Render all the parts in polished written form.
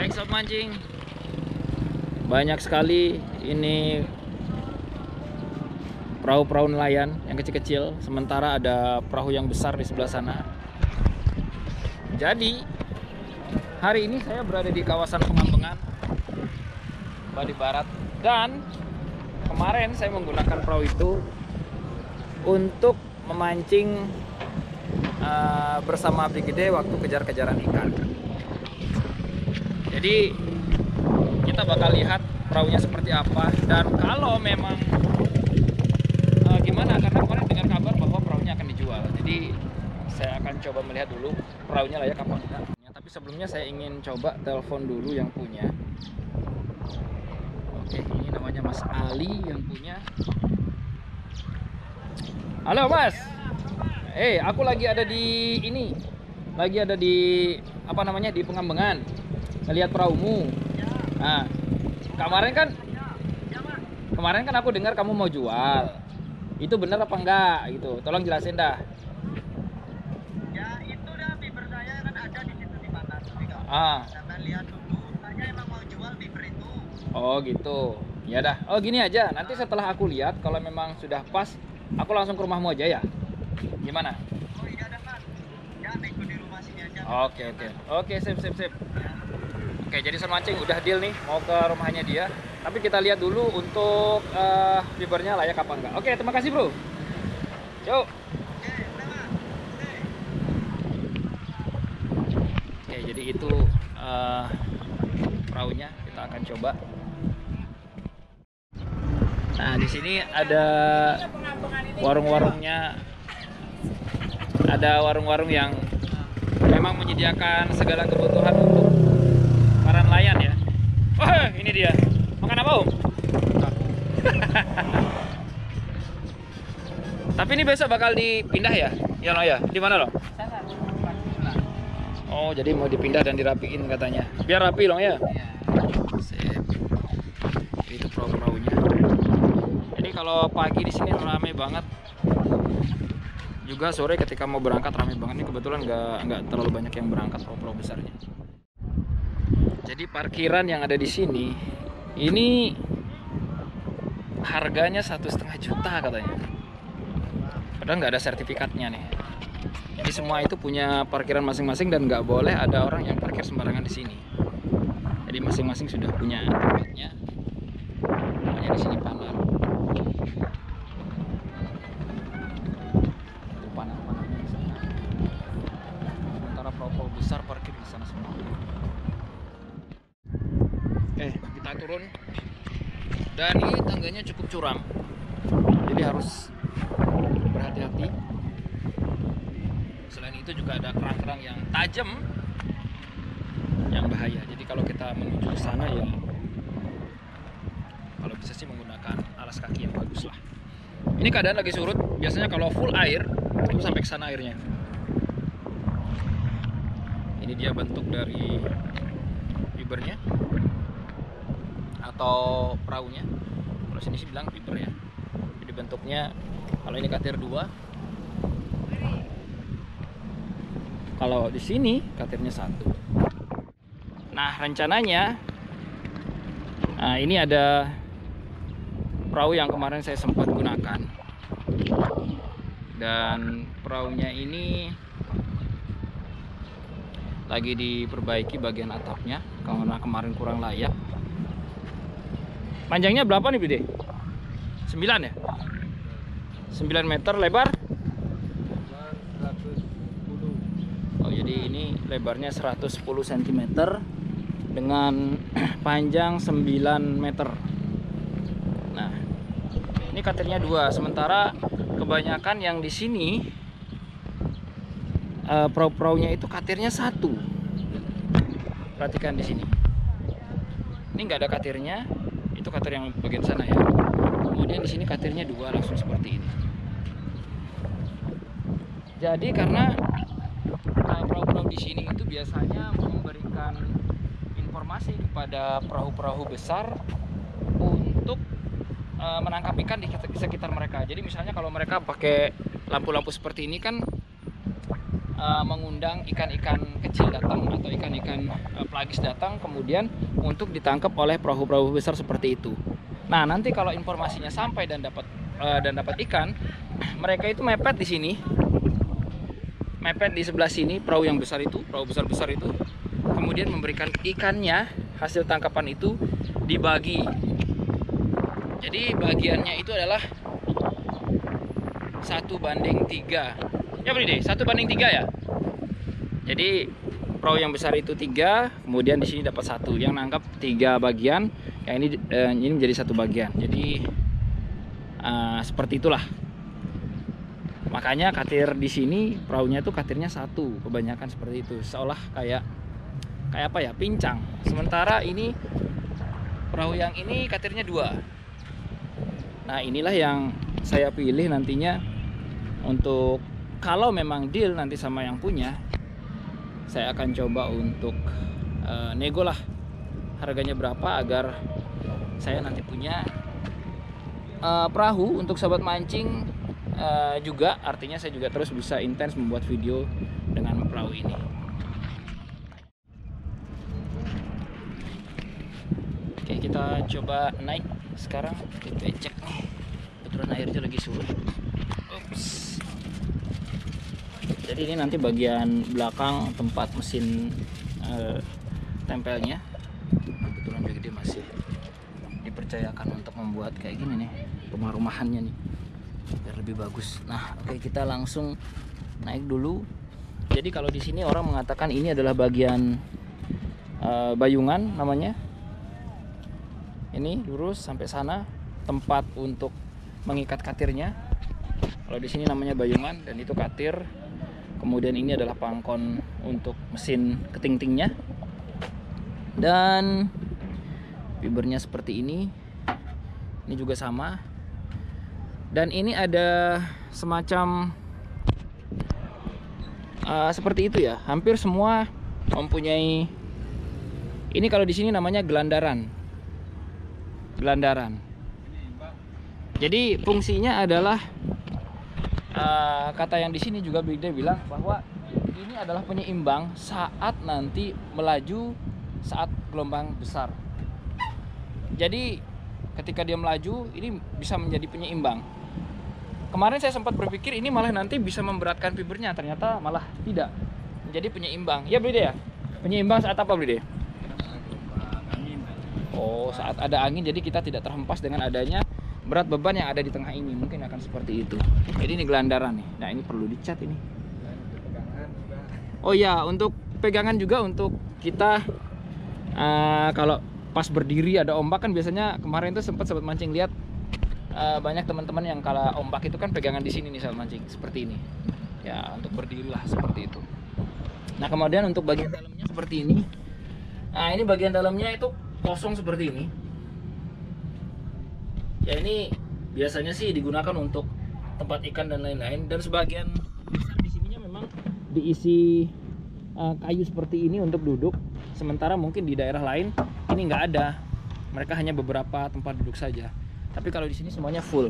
Baik sobat mancing, banyak sekali ini perahu-perahu nelayan yang kecil-kecil, sementara ada perahu yang besar di sebelah sana. Jadi hari ini saya berada di kawasan Pengambengan, Bali Barat, dan kemarin saya menggunakan perahu itu untuk memancing bersama Abdi Gede waktu kejar-kejaran ikan. Jadi kita bakal lihat perahunya seperti apa, dan kalau memang gimana, karena kemarin dengar kabar bahwa perahunya akan dijual. Jadi saya akan coba melihat dulu perahunya layak apa enggak. Tapi sebelumnya saya ingin coba telepon dulu yang punya. Oke, ini namanya Mas Ali yang punya. Halo Mas. Aku lagi ada di ini. Lagi ada di apa namanya, di Pengambengan. Ngelihat perahumu. Nah, kemarin kan aku dengar kamu mau jual. Itu benar apa enggak gitu? Tolong jelasin dah. Ya itu dah, fiber saya kan ada di situ di mana tuh. Saya lihat dulu, saya emang mau jual fiber itu. Oh gitu. Ya dah. Oh gini aja. Nanti setelah aku lihat kalau memang sudah pas, aku langsung ke rumahmu aja ya. Gimana? Oh iya dah Mas. Ya ikut di rumah sini aja. Oke, sip. Oke, jadi Sobat Mancing udah deal nih mau ke rumahnya dia. Tapi kita lihat dulu untuk fibernya layak apa enggak. Oke, terima kasih bro. Yuk. Oke, jadi itu perahunya, kita akan coba. Nah, di sini ada warung-warungnya. Ada warung-warung yang memang menyediakan segala kebutuhan untuk para nelayan ya. Wah, ini dia. Makan apa, Om? Tapi ini besok bakal dipindah ya? Ya, lo ya. Di mana, lo? Oh, jadi mau dipindah dan dirapiin katanya. Biar rapi, lo ya. Sip. Itu perahu-perahunya. Jadi kalau pagi di sini ramai banget. Juga sore ketika mau berangkat ramai banget. Ini kebetulan nggak terlalu banyak yang berangkat perahu-perahu besarnya. Jadi parkiran yang ada di sini ini harganya 1,5 juta katanya. Padahal nggak ada sertifikatnya nih. Jadi semua itu punya parkiran masing-masing dan nggak boleh ada orang yang parkir sembarangan di sini. Jadi masing-masing sudah punya tempatnya. Namanya di sini panar. Itu panar-panarnya di sana. Sementara perahu-perahu besar parkir di sana semua. Kita turun, dan ini tangganya cukup curam, jadi harus berhati-hati. Selain itu juga ada kerang-kerang yang tajam yang bahaya. Jadi kalau kita menuju ke sana ya, kalau bisa sih menggunakan alas kaki yang bagus lah. Ini keadaan lagi surut. Biasanya kalau full air itu sampai ke sana airnya. Ini dia bentuk dari fibernya atau perahunya. Kalau sini sih bilang fiber ya. Jadi bentuknya, kalau ini katir 2, kalau di sini katirnya 1. Nah, rencananya ini ada perahu yang kemarin saya sempat gunakan, dan perahunya ini lagi diperbaiki bagian atapnya karena kemarin kurang layak. Panjangnya berapa nih Bide? 9 ya? 9 meter lebar? 110. Oh, jadi ini lebarnya 110 cm dengan panjang 9 meter. Nah, ini katirnya 2. Sementara kebanyakan yang di sini perahu-perahunya itu katirnya 1. Perhatikan di sini. Ini nggak ada katirnya. Itu katir yang bagian sana ya. Kemudian di sini katirnya 2 langsung seperti ini. Jadi karena perahu-perahu di sini itu biasanya memberikan informasi kepada perahu-perahu besar untuk menangkap ikan di sekitar mereka. Jadi misalnya kalau mereka pakai lampu-lampu seperti ini kan mengundang ikan-ikan kecil datang atau ikan-ikan pelagis datang, kemudian untuk ditangkap oleh perahu-perahu besar seperti itu. Nah, nanti kalau informasinya sampai dan dapat ikan, mereka itu mepet di sini, mepet di sebelah sini perahu yang besar itu, perahu besar-besar itu, kemudian memberikan ikannya, hasil tangkapan itu dibagi. Jadi bagiannya itu adalah 1:3. Ya beli deh, 1:3 ya. Jadi perahu yang besar itu 3, kemudian di sini dapat 1. Yang nangkap 3 bagian, yang ini menjadi 1 bagian. Jadi seperti itulah. Makanya katir di sini perahunya itu katirnya 1, kebanyakan seperti itu. Seolah kayak apa ya, pincang. Sementara ini perahu yang ini katirnya 2. Nah, inilah yang saya pilih nantinya untuk kalau memang deal nanti sama yang punya, saya akan coba untuk nego lah harganya berapa agar saya nanti punya perahu untuk sobat mancing juga. Artinya saya juga terus bisa intens membuat video dengan perahu ini. Oke, kita coba naik sekarang. Kita cek nih, kebetulan airnya lagi surut. Ups. Jadi ini nanti bagian belakang tempat mesin tempelnya. Kebetulan juga dia masih dipercayakan untuk membuat kayak gini nih, rumah-rumahannya nih, biar lebih bagus. Nah, oke, kita langsung naik dulu. Jadi kalau di sini orang mengatakan ini adalah bagian bayungan namanya. Ini lurus sampai sana tempat untuk mengikat katirnya. Kalau di sini namanya bayungan dan itu katir. Kemudian ini adalah pangkon untuk mesin ketingtingnya. Dan fibernya seperti ini. Ini juga sama. Dan ini ada semacam seperti itu ya. Hampir semua mempunyai. Ini kalau di sini namanya gelandaran. Gelandaran. Jadi fungsinya adalah kata yang di sini juga dia bilang bahwa ini adalah penyeimbang saat nanti melaju saat gelombang besar. Jadi ketika dia melaju ini bisa menjadi penyeimbang. Kemarin saya sempat berpikir ini malah nanti bisa memberatkan fibernya, ternyata malah tidak. Menjadi penyeimbang. Ya beli deh ya. Penyeimbang saat apa beli deh? Oh, saat ada angin, jadi kita tidak terhempas dengan adanya berat beban yang ada di tengah ini. Mungkin akan seperti itu. Jadi ini gelandaran nih. Nah, ini perlu dicat ini. Oh ya, untuk pegangan juga untuk kita kalau pas berdiri ada ombak kan biasanya kemarin tuh sempat sobat mancing lihat banyak teman-teman yang kalau ombak itu kan pegangan di sini nih sobat mancing, seperti ini. Ya, untuk berdiri lah seperti itu. Nah, kemudian untuk bagian dalamnya seperti ini. Nah, ini bagian dalamnya itu kosong seperti ini. Ya, ini biasanya sih digunakan untuk tempat ikan dan lain-lain, dan sebagian besar di sininya memang diisi kayu seperti ini untuk duduk. Sementara mungkin di daerah lain ini nggak ada, mereka hanya beberapa tempat duduk saja. Tapi kalau di sini semuanya full,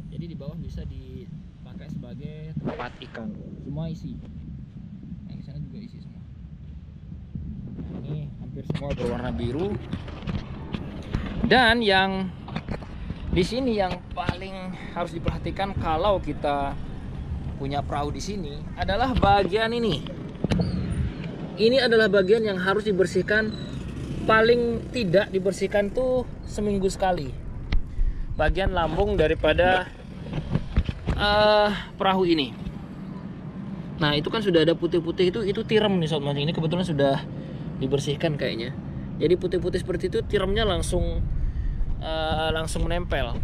jadi di bawah bisa dipakai sebagai tempat ikan. Semua isi. Yang di sana juga isi semua. Nah, ini hampir semua berwarna biru. Dan yang di sini yang paling harus diperhatikan kalau kita punya perahu di sini adalah bagian ini. Ini adalah bagian yang harus dibersihkan, paling tidak dibersihkan tuh seminggu sekali. Bagian lambung daripada perahu ini. Nah, itu kan sudah ada putih-putih itu tiram nih sobat mancing. Ini kebetulan sudah dibersihkan kayaknya. Jadi putih-putih seperti itu tiramnya langsung menempel.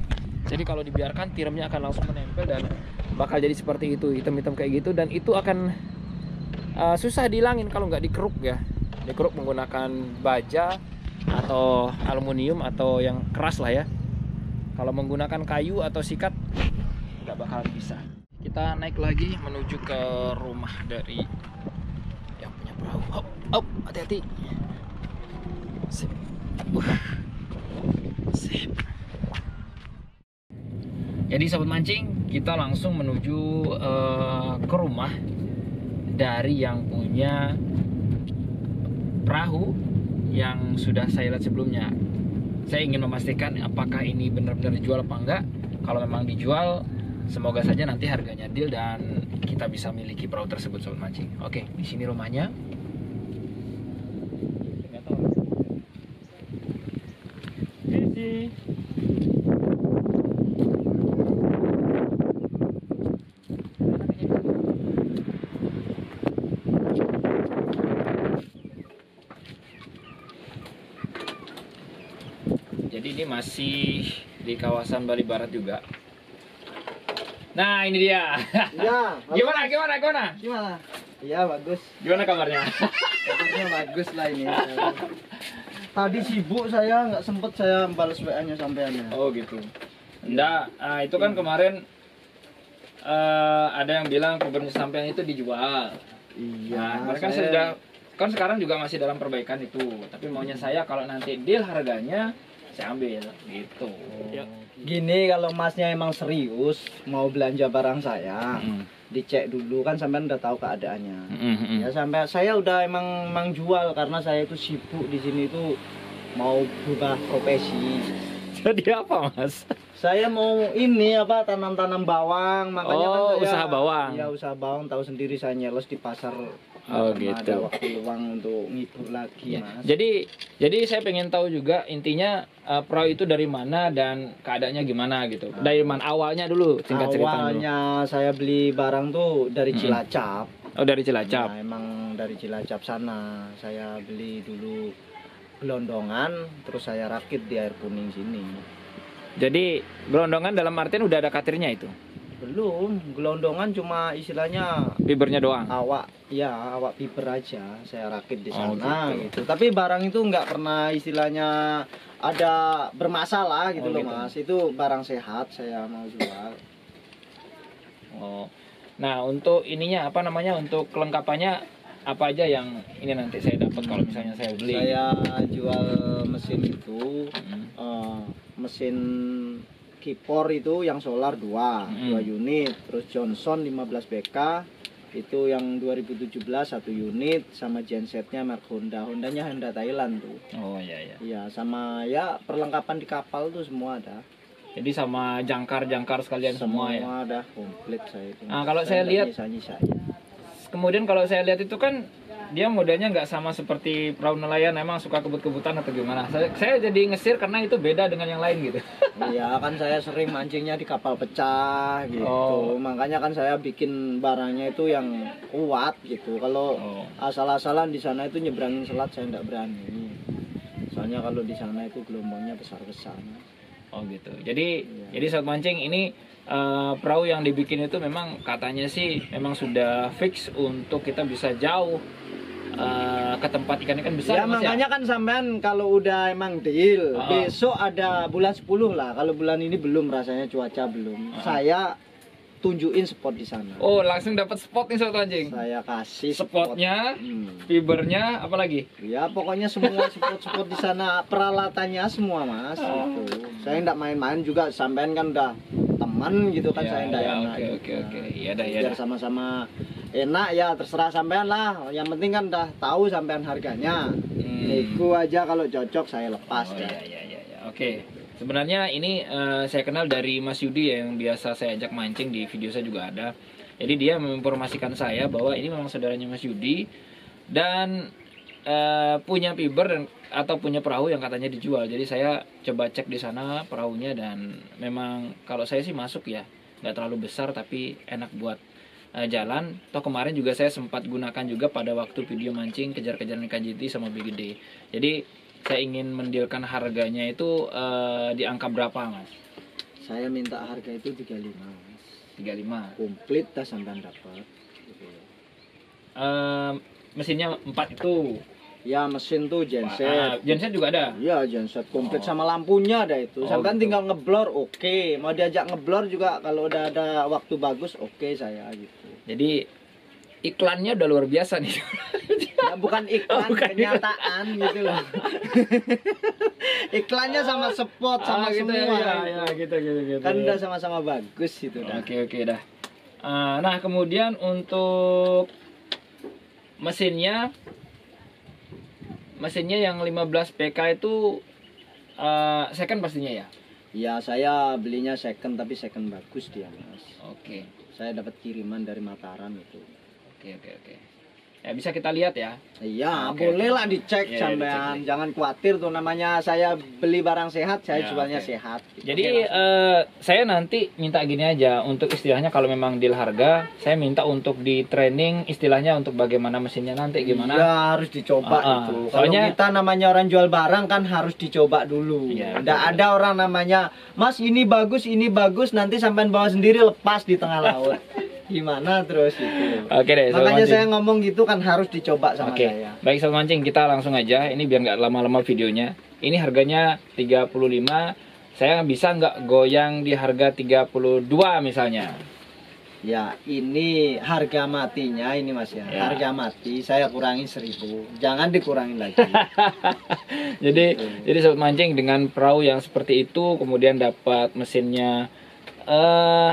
Jadi kalau dibiarkan tiramnya akan langsung menempel dan bakal jadi seperti itu, hitam-hitam kayak gitu, dan itu akan susah dihilangin kalau nggak dikeruk ya. Dikeruk menggunakan baja atau aluminium atau yang keras lah ya. Kalau menggunakan kayu atau sikat nggak bakal bisa. Kita naik lagi menuju ke rumah dari yang punya perahu. Hop, hati-hati. Sip. Sip. Jadi sobat mancing, kita langsung menuju ke rumah. dari yang punya perahu yang sudah saya lihat sebelumnya. Saya ingin memastikan apakah ini benar-benar dijual apa enggak. Kalau memang dijual, semoga saja nanti harganya deal dan kita bisa miliki perahu tersebut, sobat mancing. Oke, di sini rumahnya. Jadi ini masih di kawasan Bali Barat juga. Nah, ini dia. Ya, Gimana? gimana? Iya, bagus. Gimana kabarnya? Kabarnya bagus lah ini. Tadi sibuk saya, nggak sempet saya balas WA-nya sampeannya. Oh gitu. Enggak, itu kan kemarin ada yang bilang pubernya sampean itu dijual. Iya. Nah, kemarin kan sudah, kan sekarang juga masih dalam perbaikan itu. Tapi maunya saya kalau nanti deal harganya saya ambil gitu. Gini, kalau masnya emang serius mau belanja barang saya, dicek dulu kan sampean udah tahu keadaannya. Ya sampai saya udah emang jual karena saya itu sibuk di sini itu mau berubah profesi. Jadi apa, Mas? Saya mau ini apa tanam-tanam bawang, makanya kan saya usaha bawang. Iya, usaha bawang, tahu sendiri saya nyelos di pasar. Oh, karena gitu. Ada waktu luang untuk ngibur lagi, Ya. Mas. Jadi saya pengen tahu juga intinya perahu itu dari mana dan keadaannya gimana gitu. Dari mana awalnya dulu, singkat cerita dulu. Awalnya saya beli barang tuh dari Cilacap. Oh, dari Cilacap. Nah, emang dari Cilacap sana. Saya beli dulu gelondongan, terus saya rakit di air kuning sini. Jadi gelondongan dalam artian udah ada katirnya itu. Belum, gelondongan cuma istilahnya Fibernya doang. awak fiber aja saya rakit di Oh, sana gitu. gitu. Tapi barang itu nggak pernah istilahnya ada bermasalah gitu Oh, loh, gitu. Mas. Itu barang sehat saya mau jual. Oh. Nah, untuk ininya apa namanya? Untuk kelengkapannya apa aja yang ini nanti saya dapat kalau misalnya saya beli? Saya jual mesin itu mesin Kipor itu yang solar 2 unit, terus Johnson 15 BK itu yang 2017 1 unit, sama gensetnya merek Hondanya Honda Thailand tuh. Oh iya iya. Iya, sama ya perlengkapan di kapal tuh semua ada. Jadi sama jangkar semua ya. Semua ada komplit saya itu. Nah, kalau saya lihat nyisa. kemudian kalau saya lihat itu kan dia modelnya nggak sama seperti perahu nelayan, emang suka kebut-kebutan atau gimana? Saya jadi ngesir karena itu beda dengan yang lain gitu. Iya, kan saya sering mancingnya di kapal pecah gitu. Oh. Makanya kan saya bikin barangnya itu yang kuat gitu. Kalau asal-asalan di sana itu nyebrangin selat saya nggak berani. Soalnya kalau di sana itu gelombangnya besar-besar. Oh gitu. Jadi saat mancing ini perahu yang dibikin itu memang katanya sih memang sudah fix untuk kita bisa jauh ke tempat ikan-ikan besar. Ya Mas, makanya kan sampean kalau udah emang deal, besok ada bulan 10 lah. Kalau bulan ini belum, rasanya cuaca belum. Saya tunjukin spot di sana. Oh, langsung dapat spot nih sobat mancing. Saya kasih Spotnya, fibernya, apa lagi? Ya pokoknya semua spot-spot di sana, peralatannya semua, Mas. Gitu. Saya enggak main-main juga, sampean kan udah teman gitu kan, saya enggak enak. Oke. Iya dah. Biar sama-sama enak ya, terserah sampean lah. Yang penting kan udah tahu sampean harganya. Nego aja kalau cocok saya lepas. Iya. Oke. Sebenarnya ini saya kenal dari Mas Yudi ya, yang biasa saya ajak mancing, di video saya juga ada. Jadi dia menginformasikan saya bahwa ini memang saudaranya Mas Yudi dan punya fiber dan atau punya perahu yang katanya dijual. Jadi saya coba cek di sana perahunya dan memang kalau saya sih masuk ya, nggak terlalu besar tapi enak buat jalan. Toh kemarin juga saya sempat gunakan juga pada waktu video mancing kejar-kejaran ikan jiti sama big gede. Jadi saya ingin mendilkan harganya itu di angka berapa, Mas? Saya minta harga itu 35, Mas. 35. Komplit dah sampean dapat. Mesinnya 4 itu. Ya mesin tuh genset. Genset juga ada? Iya, genset komplit sama lampunya ada itu. Sampean gitu. tinggal ngeblor, oke. Mau diajak ngeblor juga kalau udah ada waktu bagus, oke saya gitu. Jadi iklannya udah luar biasa nih. Ya, bukan iklan, kenyataan gitu loh. Iklannya sama spot sama gitu semua. ya, gitu. Kan udah sama-sama bagus itu dah. Oke dah. Nah, kemudian untuk mesinnya yang 15 PK itu second pastinya ya? Ya, saya belinya second, tapi second bagus dia, Mas. Oke. Saya dapat kiriman dari Mataram itu. Oke. Ya, bisa kita lihat ya. Iya, Oke. boleh lah dicek Iya, sampean. dicek. Jangan khawatir tuh, namanya saya beli barang sehat, saya Ya, jualnya oke. sehat. Jadi saya nanti minta gini aja, untuk istilahnya kalau memang deal harga, saya minta untuk di training istilahnya untuk bagaimana mesinnya nanti gimana. Ya, harus dicoba itu. Soalnya- Kalau kita namanya orang jual barang kan harus dicoba dulu. Iya, Nggak betul. ada orang namanya, Mas ini bagus, nanti sampean bawa sendiri lepas di tengah laut. Gimana terus itu. Oke deh, Sobat Makanya Mancing. saya ngomong gitu kan harus dicoba sama Oke, saya. baik Sobat Mancing, kita langsung aja. Ini biar nggak lama-lama videonya. Ini harganya 35. Saya bisa nggak goyang di harga 32 misalnya? Ya, ini harga matinya ini Mas ya. Ya. Harga mati saya kurangin 1.000. Jangan dikurangin lagi. Jadi Sobat Mancing dengan perahu yang seperti itu, kemudian dapat mesinnya,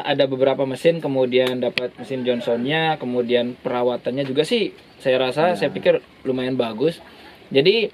ada beberapa mesin, kemudian dapat mesin Johnsonnya, kemudian perawatannya juga sih saya rasa, saya pikir lumayan bagus. Jadi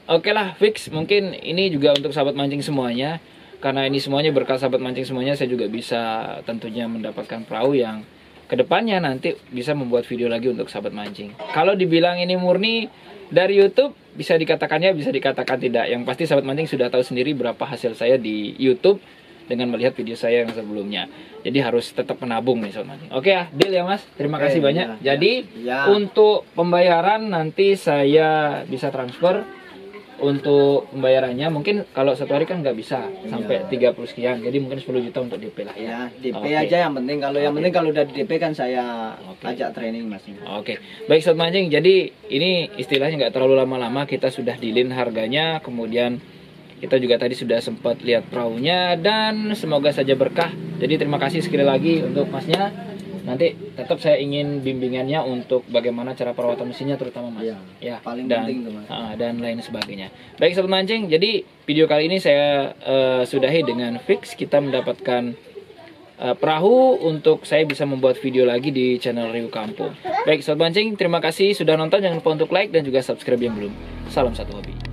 oke lah, fix. Mungkin ini juga untuk sahabat mancing semuanya, karena ini semuanya berkat sahabat mancing semuanya, saya juga bisa tentunya mendapatkan perahu yang kedepannya nanti bisa membuat video lagi untuk sahabat mancing. Kalau dibilang ini murni dari YouTube, bisa dikatakan ya, bisa dikatakan tidak. Yang pasti sahabat mancing sudah tahu sendiri berapa hasil saya di YouTube dengan melihat video saya yang sebelumnya. Jadi harus tetap menabung nih sahabat mancing. Oke ya, deal ya Mas. Terima Oke, kasih banyak. ya, Jadi ya. untuk pembayaran nanti saya bisa transfer. Untuk pembayarannya mungkin kalau satu hari kan nggak bisa sampai 30 sekian. Jadi mungkin 10 juta untuk DP lah ya. Ya, DP Oke. aja yang penting. Kalau yang Oke. penting kalau udah di DP kan saya Oke. ajak training Mas. Oke, baik Sobat Mancing. Jadi ini istilahnya nggak terlalu lama-lama, kita sudah dealin harganya, kemudian kita juga tadi sudah sempat lihat perahunya, dan semoga saja berkah. Jadi terima kasih sekali lagi untuk Masnya. Nanti tetap saya ingin bimbingannya untuk bagaimana cara perawatan mesinnya terutama Mas. Iya, Ya, paling dan, penting tuh, Mas. Dan lain sebagainya. Baik Sobat Mancing, jadi video kali ini saya sudahi dengan fix kita mendapatkan perahu untuk saya bisa membuat video lagi di channel Riu Kampung. Baik Sobat Mancing, terima kasih sudah nonton. Jangan lupa untuk like dan juga subscribe yang belum. Salam satu hobi.